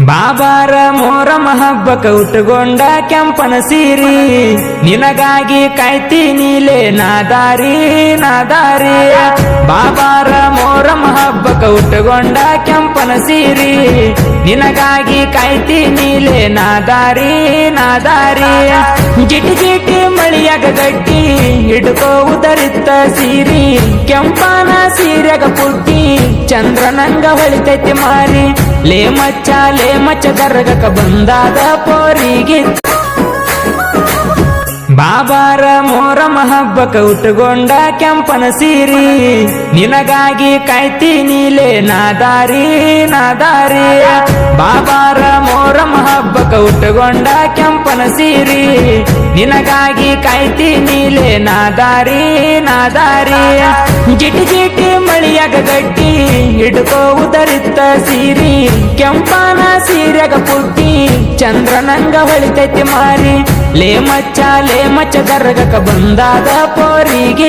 ಬಾಬಾರ ಮೊಹರಂ ಹಬ್ಬಕ ಉಟ್ಕೊಂಡ ಕೆಂಪನ ಸೀರಿ ನಿನಗಾಗಿ ಕಾಯ್ತೀನಿಲೆ ನಾದಾರಿ ನಾದಾರಿ ಬಾಬಾರ ಮೊಹರಂ ಹಬ್ಬಕ ಉಟ್ಕೊಂಡ ಕೆಂಪನ ಸೀರಿ ನಿನಗಾಗಿ ಕಾಯ್ತೀನಿಲೆ ನಾದಾರಿ ನಾದಾರಿ ಜಿಟಿ ಜಿಟಿ ಮಳಿಯಾಗ ಗಟ್ಟಿ ಹಿಡ್ಕೋವುದರಿತ್ತ ಸೀರಿ ಕೆಂಪನ ಸೀರೆಗ ಪುಟ್ಟಿ ಚಂದ್ರನಂಗ ಹೊಳಿತೈತಿ ಮಾರಿ ಲೇ ಮಚ್ಚ ದರ್ಗಕ ಬಂದಾದ ಪೋರಿಗೆ ಬಾಬಾರ ಮೊಹರಂ ಹಬ್ಬಕ ಉಟ್ಕೊಂಡ ಕೆಂಪನ ಸೀರಿ ನಿನಗಾಗಿ ಕಾಯ್ತೀನಿಲೆ ನಾದಾರಿ ನಾದಾರಿ ಬಾಬಾರ ಮೊಹರಂ ಹಬ್ಬಕ ಉಟ್ಕೊಂಡ ಕೆಂಪನ ಸೀರಿ ನಿನಗಾಗಿ ಕಾಯ್ತೀನಿಲೆ ನಾದಾರಿ ನಾದಾರಿ ಜಿಟಿ ಜಿಟಿ ಮಳಿಯಾಗ ಗಟ್ಟಿ ಹಿಡ್ಕೋವುದರಿತ್ತ ಸೀರಿ ಕೆಂಪನ ಸೀರೆಗ ಪುಟ್ಟಿ ಚಂದ್ರನಂಗ ಹೊಳಿತೈತಿ ಮಾರಿ ಲೇ ಮಚ್ಚ ದರ್ಗಕ ಬಂದಾದ ಪೋರಿಗೆ